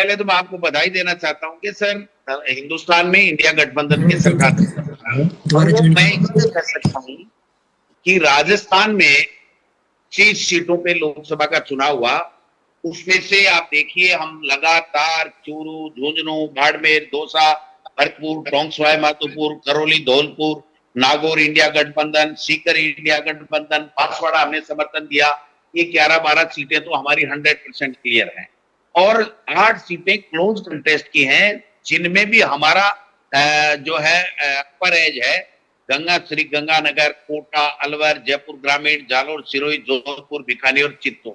पहले तो मैं आपको बधाई देना चाहता हूं कि सर हिंदुस्तान में इंडिया गठबंधन की सरकार और वो मैं इसलिए कह सकता हूं कि राजस्थान में 30 सीटों पे लोकसभा का चुनाव हुआ, उसमें से आप देखिए हम लगातार चूरू, झुंझुनू, बाड़मेर, दौसा, भरतपुर, टोंक सवाई माधोपुर, करौली, धौलपुर, नागौर इंडिया गठबंधन, सीकर इंडिया गठबंधन, बांसवाड़ा हमने समर्थन दिया। ये 11-12 सीटें तो हमारी 100% क्लियर हैं और 8 सीटें क्लोज कंटेस्ट की हैं, जिनमें भी हमारा जो है अपर एज है गंगा, श्री गंगानगर, कोटा, अलवर, जयपुर ग्रामीण, जालोर, सिरोही, जोधपुर, बीकानेर और चित्तौड़,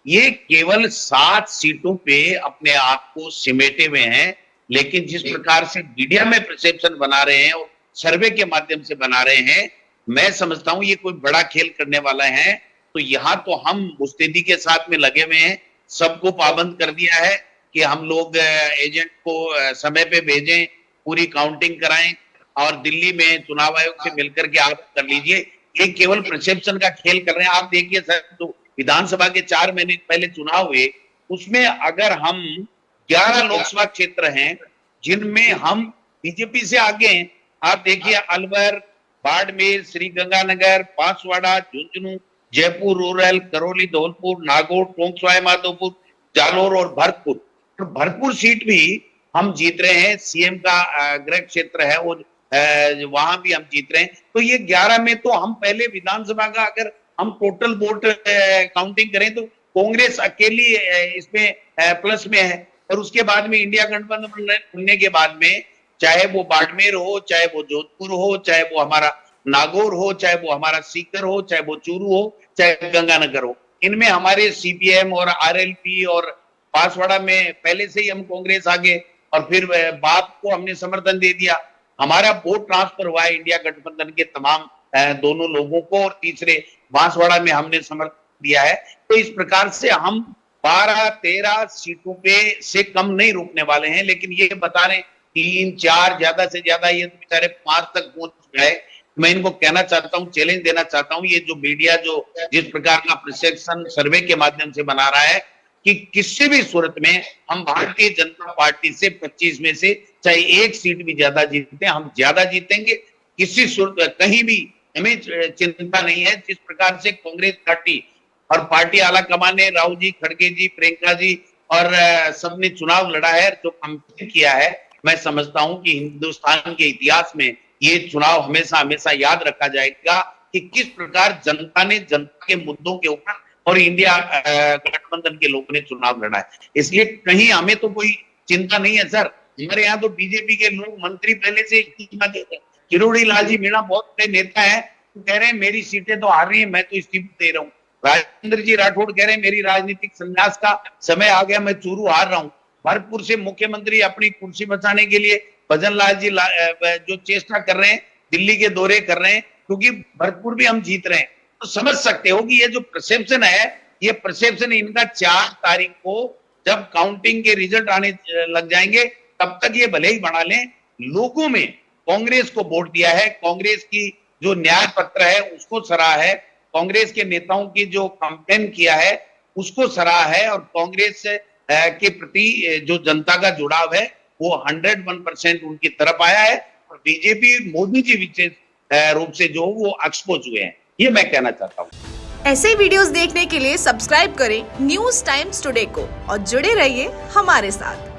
ये केवल 7 सीटों पे अपने आप को सिमेटे हुए हैं। लेकिन जिस प्रकार से मीडिया में परसेप्शन बना रहे हैं और सर्वे के माध्यम से बना रहे हैं, मैं समझता हूं ये कोई बड़ा खेल करने वाला है। तो यहाँ तो हम मुस्तैदी के साथ में लगे हुए हैं, सबको पाबंद कर दिया है कि हम लोग एजेंट को समय पे भेजें, पूरी काउंटिंग कराएं और दिल्ली में चुनाव आयोग से मिलकर के आप कर लीजिए। ये केवल परसेप्शन का खेल कर रहे हैं। आप देखिए सर, तो विधानसभा के 4 महीने पहले चुनाव हुए, उसमें अगर हम 11 लोकसभा क्षेत्र हैं जिनमें हम बीजेपी से आगे हैं, आप देखिए अलवर, बाड़मेर, श्री गंगानगर, बांसवाड़ा, झुंझुनू, जयपुर रूरल, करौली, धौलपुर, नागौर, टोंक सवाई माधोपुर, जालोर और भरतपुर। तो भरतपुर सीट भी हम जीत रहे हैं, सीएम का गृह क्षेत्र है वो, वहां भी हम जीत रहे हैं। तो ये 11 में तो हम पहले विधानसभा का अगर हम टोटल वोट काउंटिंग करें तो कांग्रेस अकेली इसमें प्लस में है और उसके बाद में इंडिया गठबंधन बनने के बाद में चाहे वो बाड़मेर हो, चाहे वो जोधपुर हो, चाहे वो हमारा नागौर हो, चाहे वो हमारा सीकर हो, चाहे वो चूरू हो, चाहे गंगानगर हो, इनमें हमारे सीपीएम और आरएलपी और बांसवाड़ा में पहले से ही हम कांग्रेस आगे और फिर बाप को हमने समर्थन दे दिया। हमारा वोट ट्रांसफर हुआ है इंडिया गठबंधन के तमाम दोनों लोगों को और तीसरे बांसवाड़ा में हमने समर्थन दिया है। तो इस प्रकार से हम 12-13 सीटों पे से कम नहीं रुकने वाले हैं। लेकिन ये बता रहे 3-4 ज्यादा से ज्यादा ये तो बेचारे 5 तक पहुंच गए। मैं इनको कहना चाहता हूं, चैलेंज देना चाहता हूं, ये जो मीडिया जो जिस प्रकार का परसेप्शन सर्वे के माध्यम से बना रहा है कि किसी भी सूरत में हम भारतीय जनता पार्टी से 25 में से चाहे 1 सीट भी ज्यादा जीते, हम ज्यादा जीतेंगे। किसी सूरत कहीं भी हमें चिंता नहीं है। जिस प्रकार से कांग्रेस पार्टी और पार्टी आला कमान ने राहुल जी, खड़गे जी, प्रियंका जी और सबने चुनाव लड़ा है, जो कंपेन किया है, मैं समझता हूं कि हिंदुस्तान के इतिहास में ये चुनाव हमेशा हमेशा याद रखा जाएगा कि किस प्रकार जनता ने जनता के मुद्दों के ऊपर और इंडिया गठबंधन के लोगों ने चुनाव लड़ा है। इसलिए कहीं हमें तो कोई चिंता नहीं है सर। हमारे यहाँ तो बीजेपी के लोग मंत्री पहले से किरोड़ी लाल जी मीणा बहुत बड़े नेता है, तो कह रहे हैं मेरी सीटें तो हार रही है, मैं तो इस्तीफा दे रहा हूँ। राजेंद्र जी राठौड़ कह रहे हैं मेरी राजनीतिक संन्यास का समय आ गया, मैं चूरू हार रहा हूँ। भरतपुर से मुख्यमंत्री अपनी कुर्सी बचाने के लिए भजन लाल जी जो चेष्टा कर रहे हैं, दिल्ली के दौरे कर रहे हैं, क्योंकि भरतपुर भी हम जीत रहे हैं। तो समझ सकते हो कि ये जो परसेप्शन है, ये परसेप्शन इनका 4 तारीख को जब काउंटिंग के रिजल्ट आने लग जाएंगे, तब तक ये भले ही बढ़ा लें। लोगों में कांग्रेस को वोट दिया है, कांग्रेस की जो न्याय पत्र है उसको सराहा है, कांग्रेस के नेताओं की जो कैंपेन किया है उसको सराहा है और कांग्रेस के प्रति जो जनता का जुड़ाव है वो 101% उनकी तरफ आया है और बीजेपी मोदी जी विशेष रूप से जो वो एक्सपोज हुए हैं, ये मैं कहना चाहता हूँ। ऐसे वीडियोस देखने के लिए सब्सक्राइब करें न्यूज़ टाइम्स टुडे को और जुड़े रहिए हमारे साथ।